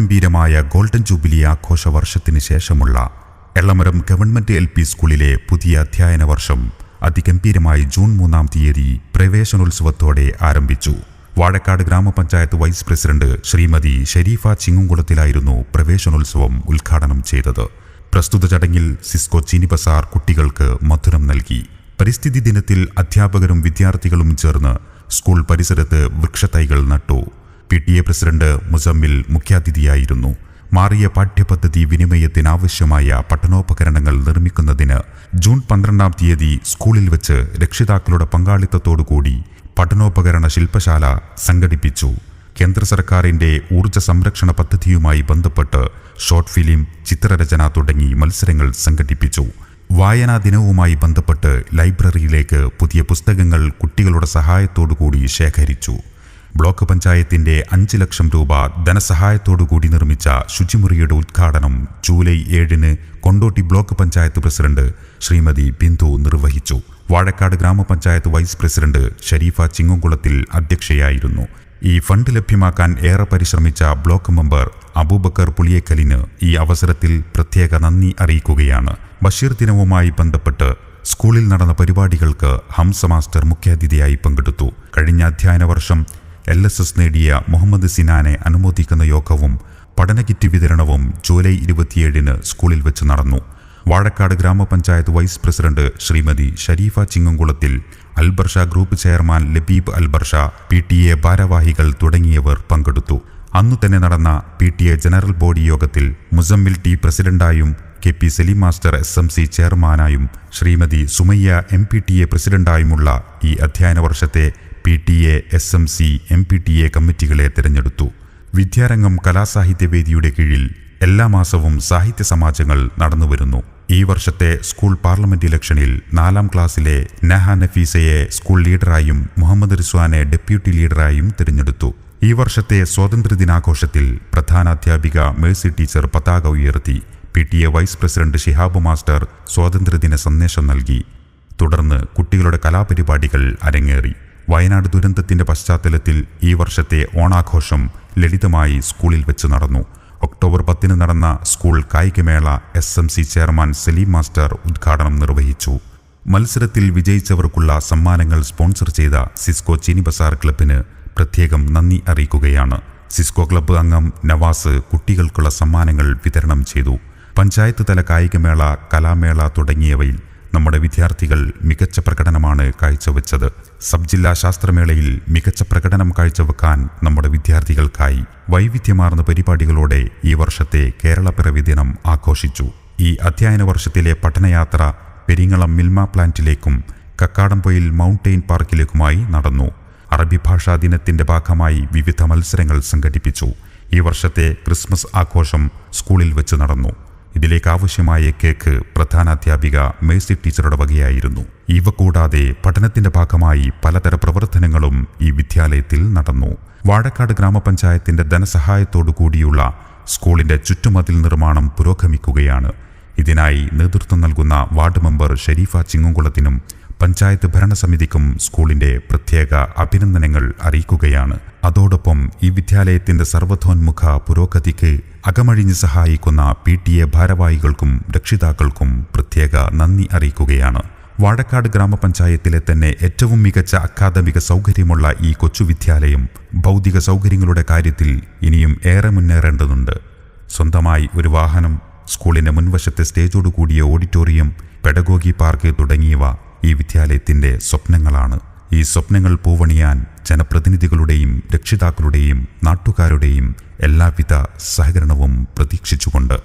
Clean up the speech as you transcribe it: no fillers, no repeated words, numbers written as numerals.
അതിഗംഭീരമായ golden jubilee ആഘോഷ വർഷത്തിന് ശേഷമുള്ള എളമരം ഗവൺമെന്റ് LP സ്കൂളിലെ പുതിയ അധ്യയന വർഷം അതിഗംഭീരമായി ജൂൺ 3-ാം തീയതി പ്രവേശനോത്സവത്തോടെ ആരംഭിച്ചു. വാഴക്കാട് ഗ്രാമപഞ്ചായത്ത് വൈസ് പ്രസിഡന്റ് ശ്രീമതി ഷരീഫ ചിങ്ങുംകുളത്തിലായിരുന്നു പ്രവേശനോത്സവം ഉദ്ഘാടനം ചെയ്തത്. പ്രസ്തുത ചടങ്ങിൽ സിസ്കോ ചീനി ബസാർ കുട്ടികൾക്ക് മധുരം നൽകി. പരിസ്ഥിതി ദിനത്തിൽ അധ്യാപകരും വിദ്യാർത്ഥികളും ചേർന്ന് സ്കൂൾ പരിസരത്ത് വൃക്ഷത്തൈകൾ നട്ടു. PTA പ്രസിഡന്റ് മുസമ്മിൽ മുഖ്യാതിഥിയായിരുന്നു. മാറിയ പാഠ്യപദ്ധതി വിനിമയത്തിനാവശ്യമായ പഠനോപകരണങ്ങൾ നിർമ്മിക്കുന്നതിന് ജൂൺ 12-ാം തീയതി സ്കൂളിൽ വെച്ച് രക്ഷിതാക്കളുടെ പങ്കാളിത്തത്തോടുകൂടി പഠനോപകരണ ശില്പശാല സംഘടിപ്പിച്ചു. കേന്ദ്ര സർക്കാരിന്റെ ഊർജ്ജ സംരക്ഷണ പദ്ധതിയുമായി ബന്ധപ്പെട്ട് ഷോർട്ട് ഫിലിം, ചിത്രരചന തുടങ്ങി മത്സരങ്ങൾ സംഘടിപ്പിച്ചു. വായനാ ദിനവുമായി ബന്ധപ്പെട്ട് ലൈബ്രറിയിലേക്ക് പുതിയ പുസ്തകങ്ങൾ കുട്ടികളുടെ സഹായത്തോടുകൂടി ശേഖരിച്ചു. ബ്ലോക്ക് പഞ്ചായത്തിന്റെ 5 ലക്ഷം രൂപ ധനസഹായത്തോടുകൂടി നിർമ്മിച്ച ശുചിമുറിയുടെ ഉദ്ഘാടനം ജൂലൈ 7-ന് കൊണ്ടോട്ടി ബ്ലോക്ക് പഞ്ചായത്ത് പ്രസിഡന്റ് ശ്രീമതി ബിന്ദു നിർവഹിച്ചു. വാഴക്കാട് ഗ്രാമപഞ്ചായത്ത് വൈസ് പ്രസിഡന്റ് ഷരീഫ ചിങ്ങുംകുളത്തിൽ അധ്യക്ഷയായിരുന്നു. ഈ ഫണ്ട് ലഭ്യമാക്കാൻ ഏറെ പരിശ്രമിച്ച ബ്ലോക്ക് മെമ്പർ അബൂബക്കർ പുളിയേക്കലിന് ഈ അവസരത്തിൽ പ്രത്യേക നന്ദി അറിയിക്കുകയാണ്. ബഷീർ ദിനവുമായി ബന്ധപ്പെട്ട് സ്കൂളിൽ നടന്ന പരിപാടികൾക്ക് ഹംസ മാസ്റ്റർ മുഖ്യാതിഥിയായി പങ്കെടുത്തു. കഴിഞ്ഞ അധ്യയന വർഷം LSS നേടിയ മുഹമ്മദ് സിനാനെ അനുമോദിക്കുന്ന യോഗവും പഠന കിറ്റ് വിതരണവും ജൂലൈ 27-ന് സ്കൂളിൽ വെച്ച് നടന്നു. Vazhakkad grama panchayat vice president Srimathi Shareefa Chingamkulathil, Albarsha group chairman Labeeb Albarsha, PTA ഭാരവാഹികൾ തുടങ്ങിയവർ പങ്കെടുത്തു. അന്നു തന്നെ നടന്ന PTA ജനറൽ ബോഡി യോഗത്തിൽ മുസമ്മിൽ T പ്രസിഡന്റായും KP സലീം മാസ്റ്റർ SMC ചെയർമാനായും ശ്രീമതി സുമയ്യ MPTA പ്രസിഡന്റായുമുള്ള ഈ അധ്യയന വർഷത്തെ PTA, SMC, MPTA കമ്മിറ്റികളെ തിരഞ്ഞെടുത്തു. വിദ്യാരംഗം കലാസാഹിത്യവേദിയുടെ കീഴിൽ എല്ലാ മാസവും സാഹിത്യ സമാജങ്ങൾ നടന്നുവരുന്നു. ഈ വർഷത്തെ സ്കൂൾ പാർലമെന്റ് ഇലക്ഷനിൽ 4-ാം ക്ലാസ്സിലെ നഹ നഫീസയെ സ്കൂൾ ലീഡറായും മുഹമ്മദ് റിസ്വാനെ ഡെപ്യൂട്ടി ലീഡറായും തിരഞ്ഞെടുത്തു. ഈ വർഷത്തെ സ്വാതന്ത്ര്യദിനാഘോഷത്തിൽ പ്രധാനാധ്യാപിക മേഴ്സി ടീച്ചർ പതാക ഉയർത്തി. PTA vice president Shihab master സ്വാതന്ത്ര്യദിന സന്ദേശം നൽകി. തുടർന്ന് കുട്ടികളുടെ കലാപരിപാടികൾ അരങ്ങേറി. വയനാട് ദുരന്തത്തിന്റെ പശ്ചാത്തലത്തിൽ ഈ വർഷത്തെ ഓണാഘോഷം ലളിതമായി സ്കൂളിൽ വെച്ച് നടന്നു. ഒക്ടോബർ 10-ന് നടന്ന സ്കൂൾ കായികമേള SMC ചെയർമാൻ സലീം മാസ്റ്റർ ഉദ്ഘാടനം നിർവഹിച്ചു. മത്സരത്തിൽ വിജയിച്ചവർക്കുള്ള സമ്മാനങ്ങൾ സ്പോൺസർ ചെയ്ത സിസ്കോ ചീനി ബസാർ ക്ലബിന് പ്രത്യേകം നന്ദി അറിയിക്കുകയാണ്. സിസ്കോ ക്ലബ്ബ് അംഗം നവാസ് കുട്ടികൾക്കുള്ള സമ്മാനങ്ങൾ വിതരണം ചെയ്തു. പഞ്ചായത്ത് തല കായികമേള, കലാമേള തുടങ്ങിയവയിൽ നമ്മുടെ വിദ്യാർത്ഥികൾ മികച്ച പ്രകടനമാണ് കാഴ്ചവെച്ചത്. സബ് ജില്ലാ ശാസ്ത്രമേളയിൽ മികച്ച പ്രകടനം കാഴ്ചവെക്കാൻ നമ്മുടെ വിദ്യാർത്ഥികൾക്കായി വൈവിധ്യമാർന്ന പരിപാടികളോടെ ഈ വർഷത്തെ കേരളപ്പിറവി ദിനം ആഘോഷിച്ചു. ഈ അധ്യയന വർഷത്തിലെ പഠനയാത്ര പെരിങ്ങളം മിൽമ പ്ലാന്റിലേക്കും കക്കാടംപൊയിൽ മൗണ്ടെയിൻ പാർക്കിലേക്കുമായി നടന്നു. അറബി ഭാഷാ ദിനത്തിന്റെ ഭാഗമായി വിവിധ മത്സരങ്ങൾ സംഘടിപ്പിച്ചു. ഈ വർഷത്തെ ക്രിസ്മസ് ആഘോഷം സ്കൂളിൽ വെച്ച് നടന്നു. ഇതിലേക്ക് ആവശ്യമായ കേക്ക് പ്രധാനാധ്യാപിക മേഴ്സി ടീച്ചറുടെ വകയായിരുന്നു. ഇവ കൂടാതെ പഠനത്തിന്റെ ഭാഗമായി പലതര പ്രവർത്തനങ്ങളും ഈ വിദ്യാലയത്തിൽ നടന്നു. വാഴക്കാട് ഗ്രാമപഞ്ചായത്തിന്റെ ധനസഹായത്തോടു കൂടിയുള്ള സ്കൂളിന്റെ ചുറ്റുമതിൽ നിർമ്മാണം പുരോഗമിക്കുകയാണ്. ഇതിനായി നേതൃത്വം നൽകുന്ന വാർഡ് മെമ്പർ ഷരീഫ ചിങ്ങുംകുളത്തിനും പഞ്ചായത്ത് ഭരണസമിതിക്കും സ്കൂളിന്റെ പ്രത്യേക അഭിനന്ദനങ്ങൾ അറിയിക്കുകയാണ്. അതോടൊപ്പം ഈ വിദ്യാലയത്തിന്റെ സർവ്വതോന്മുഖ പുരോഗതിക്ക് അകമഴിഞ്ഞ് സഹായിക്കുന്ന PTA ഭാരവാഹികൾക്കും രക്ഷിതാക്കൾക്കും പ്രത്യേക നന്ദി അറിയിക്കുകയാണ്. വാഴക്കാട് ഗ്രാമപഞ്ചായത്തിലെ തന്നെ ഏറ്റവും മികച്ച അക്കാദമിക സൗകര്യമുള്ള ഈ കൊച്ചു വിദ്യാലയം ഭൗതിക സൗകര്യങ്ങളുടെ കാര്യത്തിൽ ഇനിയും ഏറെ മുന്നേറേണ്ടതുണ്ട്. സ്വന്തമായി ഒരു വാഹനം, സ്കൂളിന്റെ മുൻവശത്തെ സ്റ്റേജോടുകൂടിയ ഓഡിറ്റോറിയം, പെഡഗോഗി പാർക്ക് തുടങ്ങിയവ ഈ വിദ്യാലയത്തിന്റെ സ്വപ്നങ്ങളാണ്. ഈ സ്വപ്നങ്ങൾ പൂവണിയാൻ ജനപ്രതിനിധികളുടെയും രക്ഷിതാക്കളുടെയും നാട്ടുകാരുടെയും എല്ലാവിധ സഹകരണവും പ്രതീക്ഷിച്ചുകൊണ്ട്